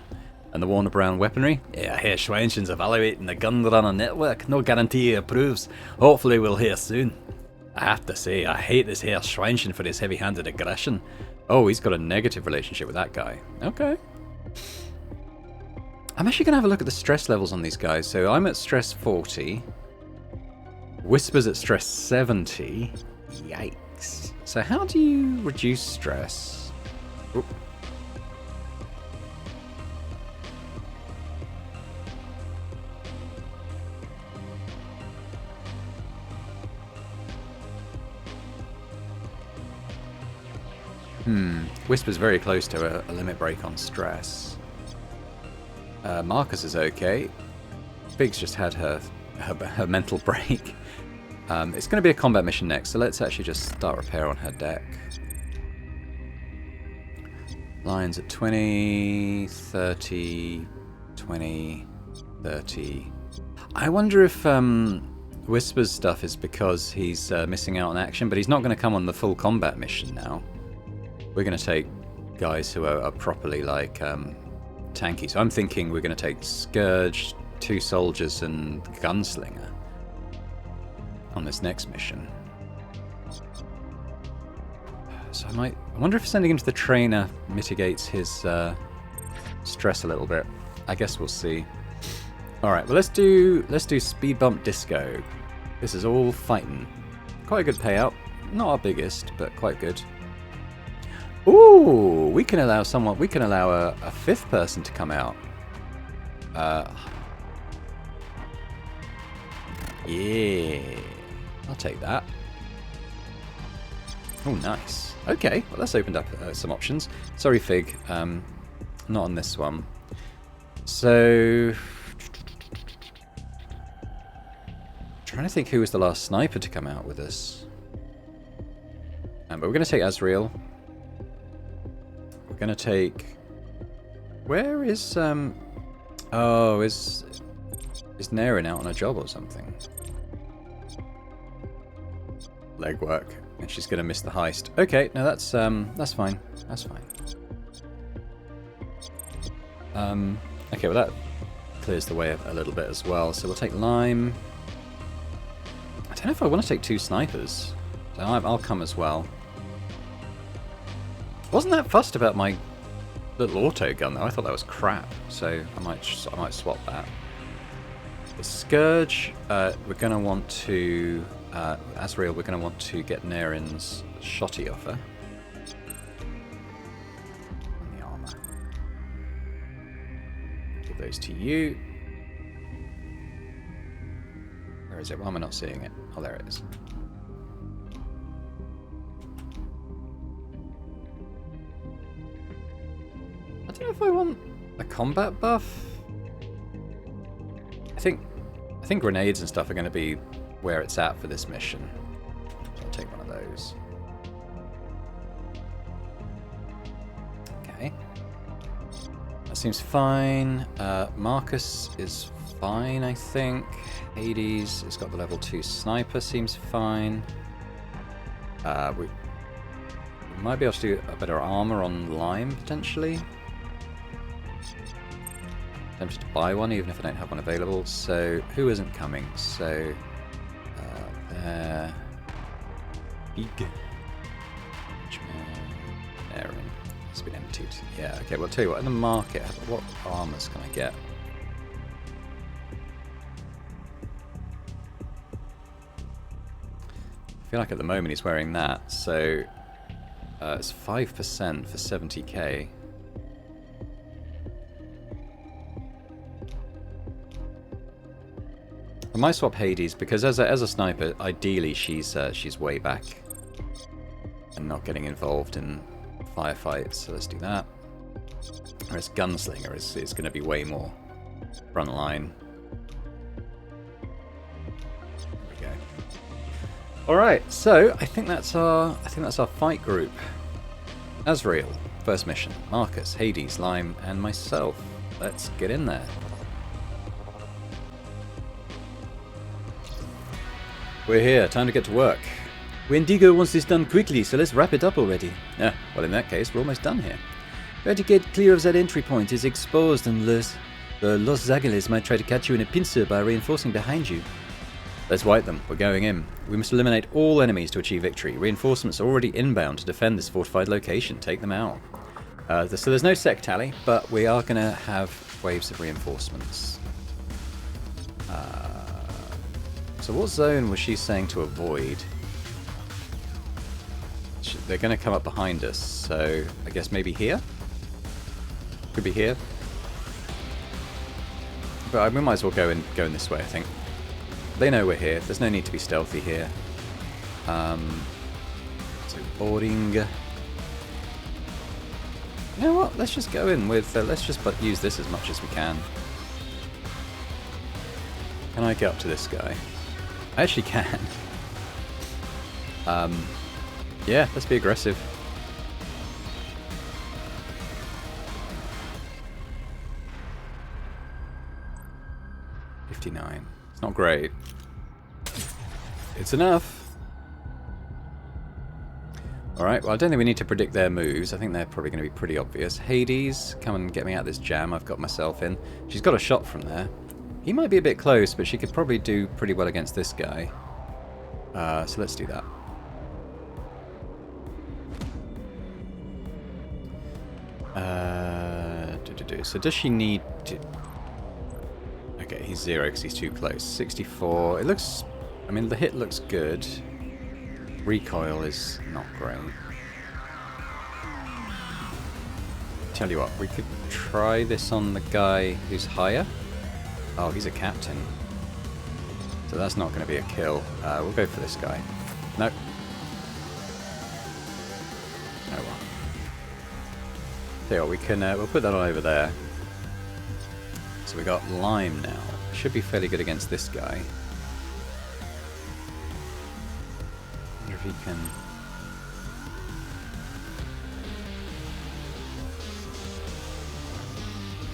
And the Warner Brown weaponry? Yeah, Herr Schweinstein's evaluating the gun runner network. No guarantee he approves. Hopefully we'll hear soon. I have to say, I hate this Herr Schweinstein for his heavy-handed aggression. Oh, he's got a negative relationship with that guy. Okay. I'm actually going to have a look at the stress levels on these guys. So I'm at stress 40. Whisper's at stress 70. Yikes. So how do you reduce stress? Oop. Whisper's very close to a limit break on stress. Marcus is okay. Big's just had her mental break. It's going to be a combat mission next, so let's actually just start repair on her deck. Lion's at 20, 30, 20, 30. I wonder if Whisper's stuff is because he's missing out on action, but he's not going to come on the full combat mission now. We're going to take guys who are properly like tanky. So I'm thinking we're going to take Scourge, 2 soldiers, and Gunslinger on this next mission. So I wonder if sending him to the trainer mitigates his stress a little bit. I guess we'll see. All right, well let's do speed bump disco. This is all fighting. Quite a good payout. Not our biggest, but quite good. Ooh, we can allow a 5th person to come out. Yeah, I'll take that. Oh, nice. Okay, well that's opened up some options. Sorry, Fig, not on this one. So, trying to think who was the last sniper to come out with us. But we're going to take Azrael. We're going to take... Where is... Oh, is Naren out on a job or something? Legwork. And she's going to miss the heist. Okay, no, that's fine. That's fine. Okay, well that clears the way a little bit as well. So we'll take Lime. I don't know if I want to take 2 snipers. So I'll come as well. Wasn't that fussed about my little auto gun though. I thought that was crap. So I might swap that. The Scourge, we're going to want to... Azrael, we're going to want to get Naren's shotty off her. And the armor. Give those to you. Where is it? Why am I not seeing it? Oh, there it is. I don't know if I want a combat buff. think grenades and stuff are going to be where it's at for this mission. So I'll take one of those. Okay. That seems fine. Marcus is fine, I think. Hades has got the level 2 sniper, seems fine. We might be able to do a better armor on Lime, potentially. Tempted to buy one, even if I don't have one available. So, who isn't coming? So, there. Big. Aaron. It's been emptied. Yeah, okay, well, I'll tell you what, in the market, what armors can I get? I feel like at the moment he's wearing that, so it's 5% for 70k. I might swap Hades because as a sniper, ideally she's way back and not getting involved in firefights. So let's do that. Whereas Gunslinger is going to be way more front line. There we go. All right, so I think that's our fight group. Azrael, first mission. Marcus, Hades, Lime, and myself. Let's get in there. We're here. Time to get to work. Wendigo wants this done quickly, so let's wrap it up already. Yeah, well, in that case, we're almost done here. Try to get clear of that entry point. It's exposed unless the Los Zagales might try to catch you in a pincer by reinforcing behind you. Let's wipe them. We're going in. We must eliminate all enemies to achieve victory. Reinforcements are already inbound to defend this fortified location. Take them out. So there's no sec tally, but we are going to have waves of reinforcements. So what zone was she saying to avoid? They're going to come up behind us, so I guess maybe here? Could be here. But we might as well go in this way, I think. They know we're here. There's no need to be stealthy here. So boarding. You know what? Let's just go in with. Let's just use this as much as we can. Can I get up to this guy? I actually can. Yeah, let's be aggressive. $59. It's not great. It's enough. Alright, well I don't think we need to predict their moves. I think they're probably going to be pretty obvious. Hades, come and get me out of this jam I've got myself in. She's got a shot from there. He might be a bit close, but she could probably do pretty well against this guy. So let's do that. So does she need to... Okay, he's 0 because he's too close. 64. It looks... I mean, the hit looks good. Recoil is not great. Tell you what, we could try this on the guy who's higher. Oh, he's a captain. So that's not going to be a kill. We'll go for this guy. Nope. Oh well. Tell you what, we can, we'll put that on over there. So we got Lime now. Should be fairly good against this guy. Wonder if he can...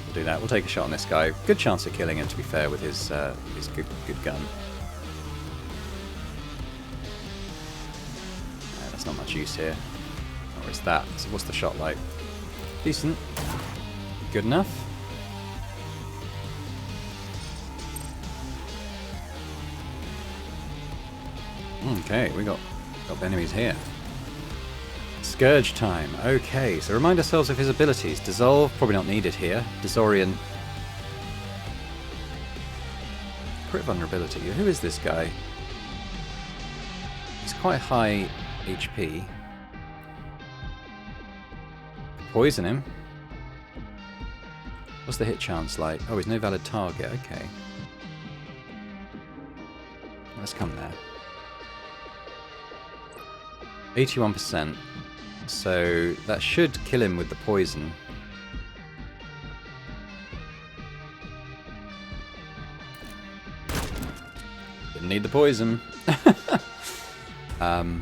We'll do that. We'll take a shot on this guy. Good chance of killing him, to be fair, with his good gun. That's not much use here. Or is that? So what's the shot like? Decent. Good enough. Okay, we got enemies here. Scourge time. Okay, so remind ourselves of his abilities. Dissolve, probably not needed here. Disorient. Crit vulnerability. Who is this guy? He's quite high HP. Poison him. What's the hit chance like? Oh, he's no valid target. Okay. Let's come there. 81%. So that should kill him with the poison. Didn't need the poison. Now,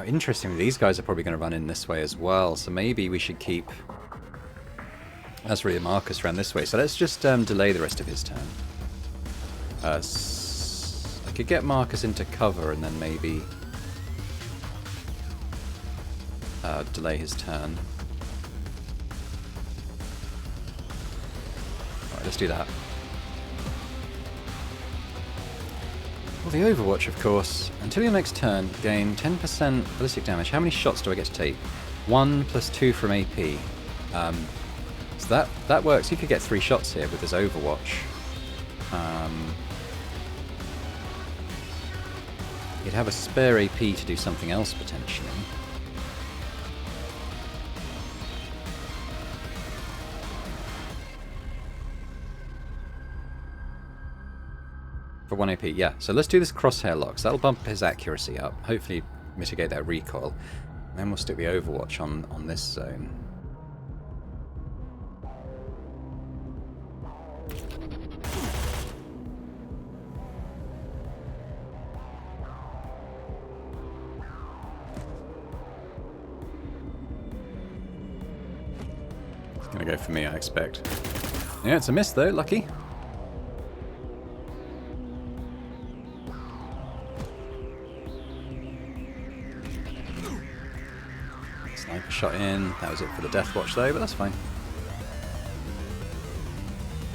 interestingly, these guys are probably going to run in this way as well, so maybe we should keep Azrael and Marcus around this way. So let's just delay the rest of his turn. I could get Marcus into cover and then maybe delay his turn. Alright, let's do that. Well, the Overwatch, of course. Until your next turn, gain 10% ballistic damage. How many shots do I get to take? 1 plus 2 from AP. So that works. You could get 3 shots here with this Overwatch. You'd have a spare AP to do something else, potentially. For 1 AP, yeah. So let's do this crosshair lock. So that'll bump his accuracy up. Hopefully mitigate that recoil. And then we'll stick the Overwatch on this zone. It's gonna go for me, I expect. Yeah, it's a miss though, lucky. Sniper shot in. That was it for the Death Watch though, but that's fine.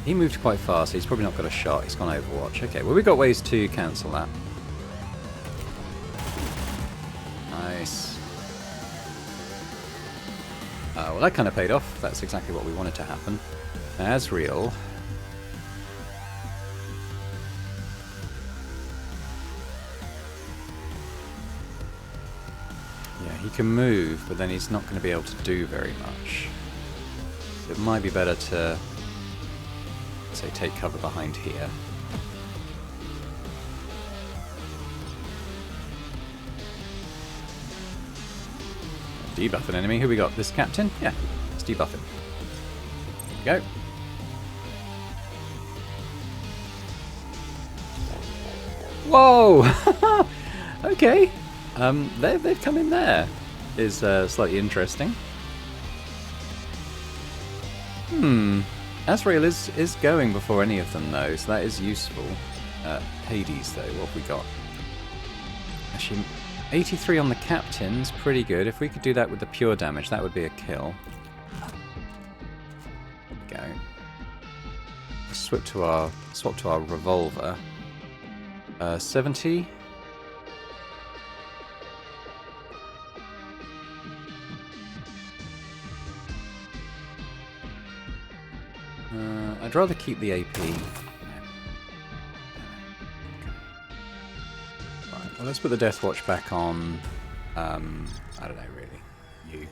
He moved quite fast, so he's probably not got a shot. He's gone Overwatch. Okay, well we've got ways to cancel that. Nice. Well, that kind of paid off. That's exactly what we wanted to happen. Azrael. Yeah, he can move, but then he's not going to be able to do very much. So it might be better to, say, take cover behind here. Debuff an enemy. Who we got? This captain? Yeah, let's debuff him. There we go. Whoa! Okay. They've come in there. Is slightly interesting. Azrael is going before any of them though, so that is useful. Hades though, what have we got? Actually, 83 on the captain's pretty good. If we could do that with the pure damage, that would be a kill. There we go. Swap to our revolver. 70. I'd rather keep the AP. Right, well, let's put the Death Watch back on. I don't know, really. You.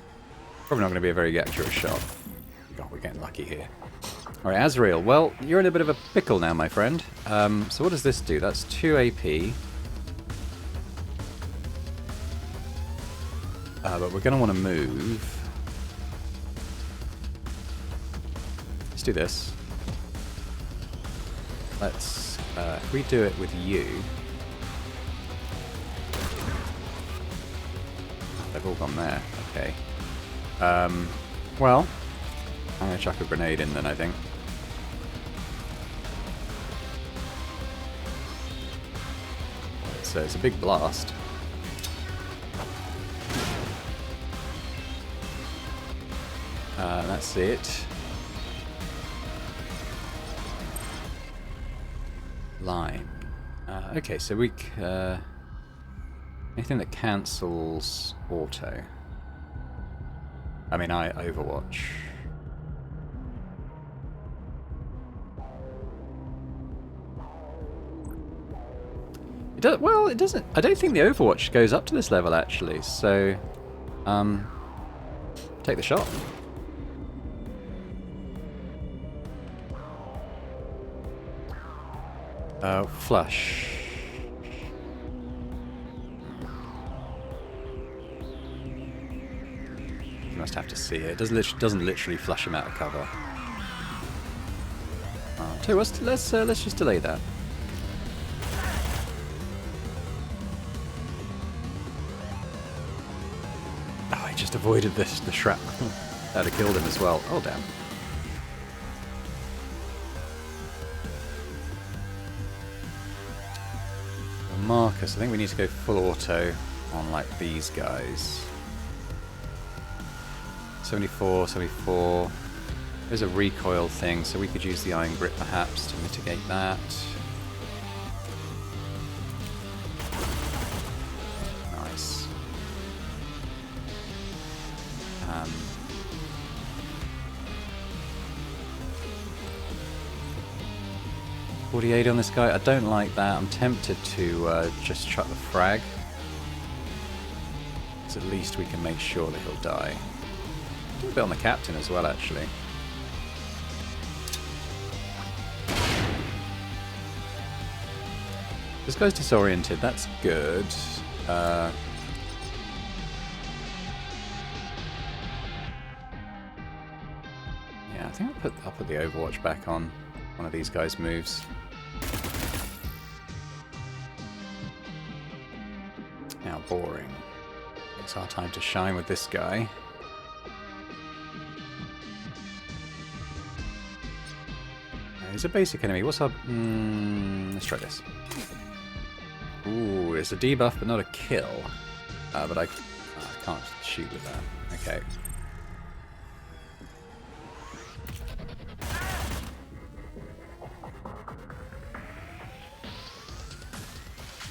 Probably not going to be a very accurate shot. God, we're getting lucky here. Alright, Azrael. Well, you're in a bit of a pickle now, my friend. So what does this do? That's 2 AP. But we're going to want to move. Let's do this. Let's, if we do it with you... They've all gone there, okay. Well, I'm going to chuck a grenade in then, I think. So it's a big blast. That's it. Line. Okay, so we anything that cancels auto. I mean, Overwatch. It does, well, it doesn't. I don't think the Overwatch goes up to this level actually. So, take the shot. Flush. You must have to see it. It doesn't literally flush him out of cover. Tell you what, let's just delay that. just avoided the shrapnel. That'd have killed him as well. Oh, damn. Marcus, I think we need to go full auto on, like, these guys. 74, 74. There's a recoil thing, so we could use the iron grip perhaps to mitigate that. Nice. 48 on this guy. I don't like that. I'm tempted to just chuck the frag. Because at least we can make sure that he'll die. Do a bit on the captain as well, actually. This guy's disoriented. That's good. Yeah, I think I'll put the Overwatch back on one of these guys' moves. Now boring. It's our time to shine with this guy. He's a basic enemy. What's up? Let's try this. Ooh, it's a debuff, but not a kill. But I can't shoot with that. Okay.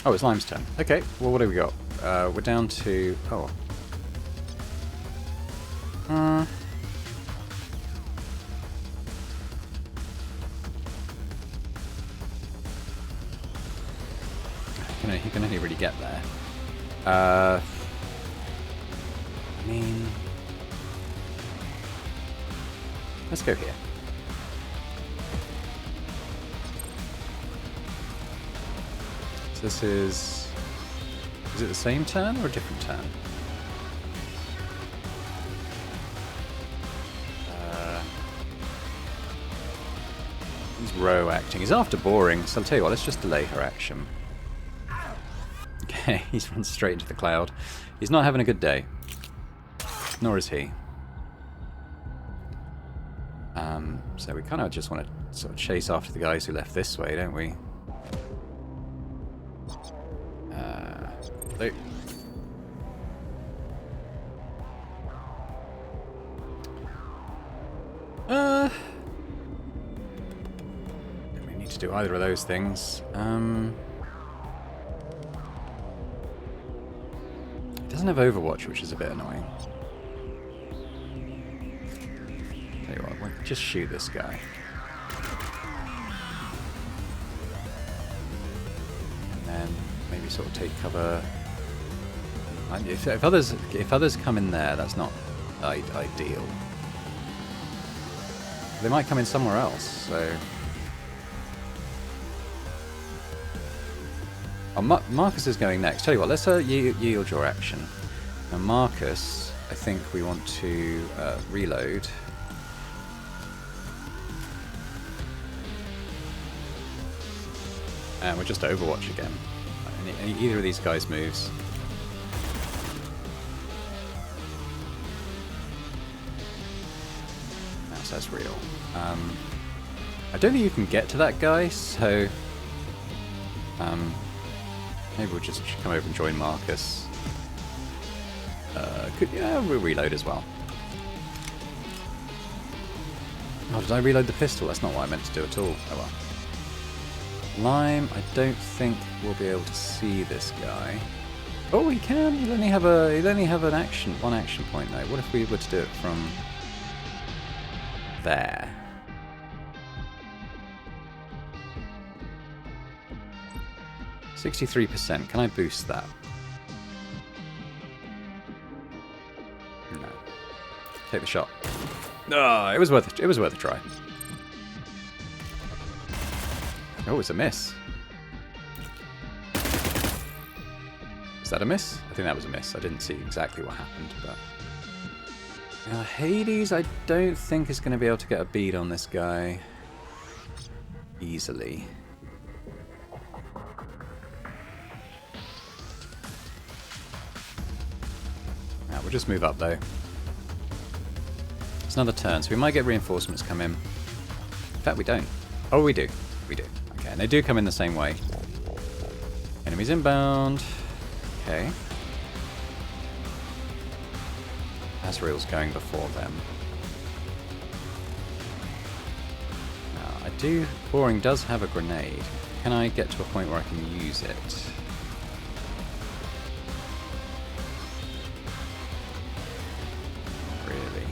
Oh, it's Lime's turn. Okay, well, what do we got? We're down to... Oh. He can only really get there. I mean... Let's go here. So this is... Is it the same turn or a different turn? He's row acting. He's after boring, so I'll tell you what, let's just delay her action. Okay, he's run straight into the cloud. He's not having a good day. Nor is he. So we kind of just want to sort of chase after the guys who left this way, don't we? They... We need to do either of those things. It doesn't have Overwatch, which is a bit annoying. Tell you what, we'll just shoot this guy. And then maybe sort of take cover. If others come in there, that's not ideal. They might come in somewhere else, so... Oh, Marcus is going next. Tell you what, let's yield your action. Now Marcus, I think we want to reload. And we'll just Overwatch again. Either of these guys moves. That's real. I don't think you can get to that guy, so maybe we'll just come over and join Marcus. We'll reload as well. Oh, did I reload the pistol? That's not what I meant to do at all. Oh well. Lime, I don't think we'll be able to see this guy. Oh, he can. He'll only have one action point though. What if we were to do it from there? 63%. Can I boost that? No. Take the shot. No, it was worth it. It was worth a try. Oh, it's a miss. Is that a miss? I think that was a miss. I didn't see exactly what happened, but... Hades, I don't think is going to be able to get a bead on this guy easily. We'll just move up, though. It's another turn, so we might get reinforcements come in. In fact, we don't. Oh, we do. We do. Okay, and they do come in the same way. Enemies inbound. Okay. Asriel's going before them. Now, I do... Boring does have a grenade. Can I get to a point where I can use it? Not really.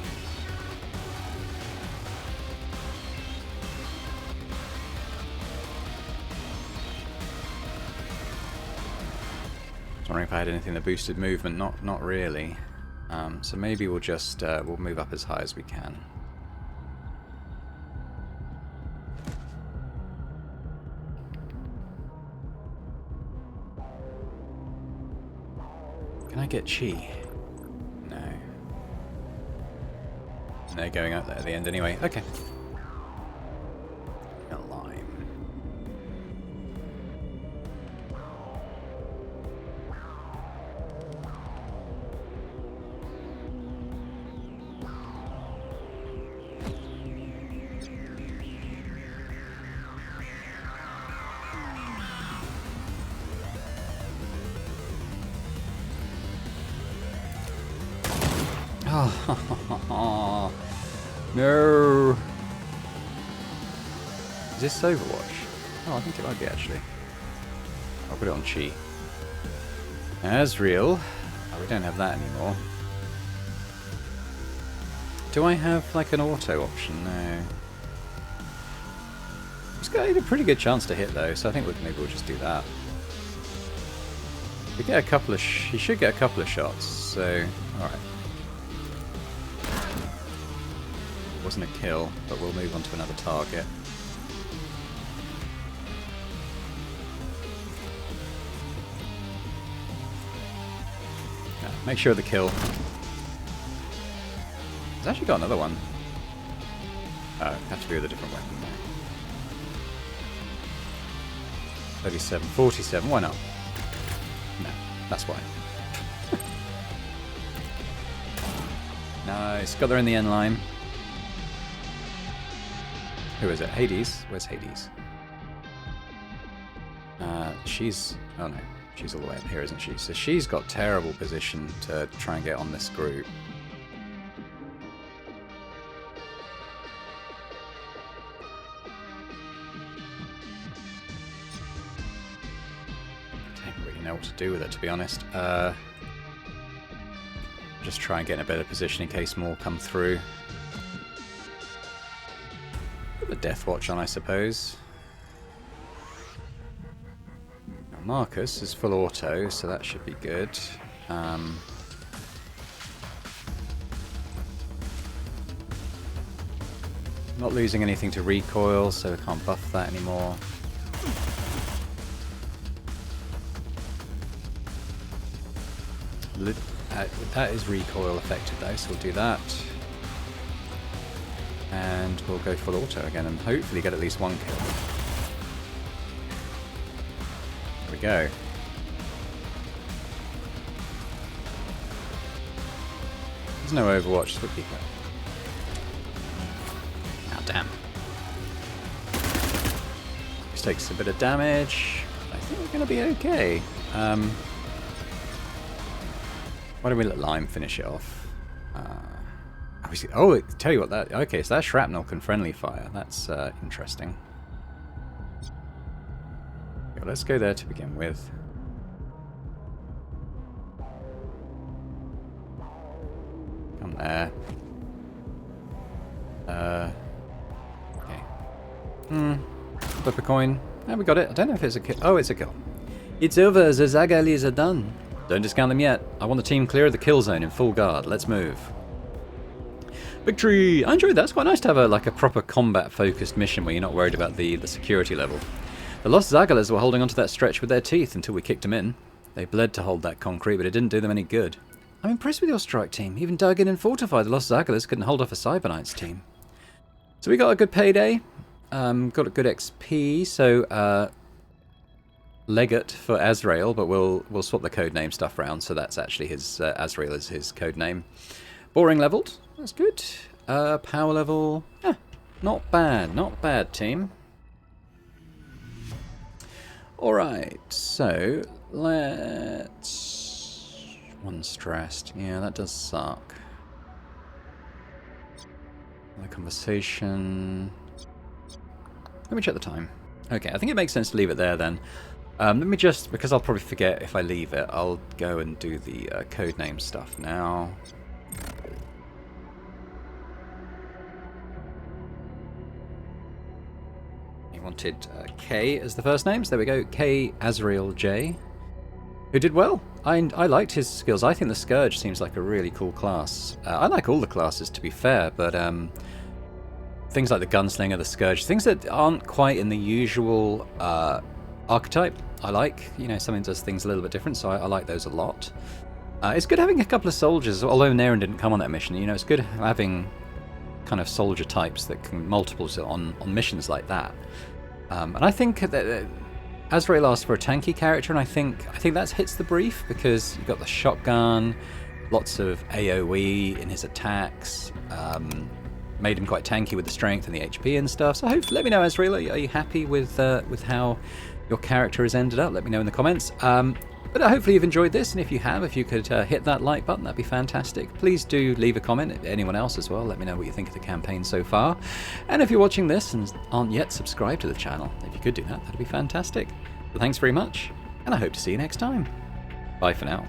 I was wondering if I had anything that boosted movement. Not really. So maybe we'll just we'll move up as high as we can. Can I get chi? No. And they're going up there at the end anyway. Okay. A lime. Oh, no. Is this Overwatch? Oh, I think it might be actually. I'll put it on Chi. Asriel. Oh, we don't have that anymore. Do I have like an auto option? No. He's got a pretty good chance to hit though, so I think maybe we'll just do that. We get a couple of. He should get a couple of shots. So, all right. Wasn't a kill, but we'll move on to another target. Yeah, make sure of the kill. He's actually got another one. Oh, have to be with a different weapon there. 37, 47, why not? No, that's why. Nice, got there in the end line. Who is it? Hades? Where's Hades? She's... Oh no, she's all the way up here, isn't she? So she's got terrible position to try and get on this group. Don't really know what to do with it, to be honest. Just try and get in a better position in case more come through. Put the Death Watch on, I suppose. Now Marcus is full auto, so that should be good. Not losing anything to recoil, so we can't buff that anymore. That is recoil affected though, so we'll do that. And we'll go full auto again and hopefully get at least one kill. There we go. There's no Overwatch, so we'll keep it. Ah, damn. This takes a bit of damage. I think we're going to be okay. Why don't we let Lime finish it off? Oh, tell you what, that... Okay, so that shrapnel can friendly fire. That's interesting. Okay, well, let's go there to begin with. Come there. Okay. Flip a coin. Yeah, we got it. I don't know if it's a kill. Oh, it's a kill. It's over. The Zagalis are done. Don't discount them yet. I want the team clear of the kill zone in full guard. Let's move. Victory! I enjoyed that. It's quite nice to have a proper combat-focused mission where you're not worried about the security level. The Lost Zagalas were holding onto that stretch with their teeth until we kicked them in. They bled to hold that concrete, but it didn't do them any good. I'm impressed with your strike team. Even dug in and fortified. The Lost Zagalas couldn't hold off a Cyberknights team. So we got a good payday. Got a good XP. So Legate for Azrael, but we'll swap the codename stuff around, so that's actually his Azrael is his codename. Boring leveled, that's good. Power level, not bad team. Alright, so let's... One stressed, yeah, that does suck. The conversation... Let me check the time. Okay, I think it makes sense to leave it there then. Let me just, because I'll probably forget if I leave it, I'll go and do the codename stuff now. He wanted K as the first name, so there we go, K Azrael J, who did well. I liked his skills. I think the Scourge seems like a really cool class. I like all the classes, to be fair, but things like the Gunslinger, the Scourge, things that aren't quite in the usual archetype, I like. You know, something does things a little bit different, so I like those a lot. It's good having a couple of soldiers, although Naren didn't come on that mission. You know, it's good having kind of soldier types that can multiples on missions like that. And I think that Azrael asked for a tanky character, and I think that hits the brief, because you've got the shotgun, lots of AoE in his attacks, made him quite tanky with the strength and the HP and stuff. So hopefully, let me know, Azrael, are you happy with how your character has ended up? Let me know in the comments. But hopefully you've enjoyed this, and if you have, if you could hit that like button, that'd be fantastic. Please do leave a comment, anyone else as well. Let me know what you think of the campaign so far. And if you're watching this and aren't yet subscribed to the channel, if you could do that, that'd be fantastic. But thanks very much, and I hope to see you next time. Bye for now.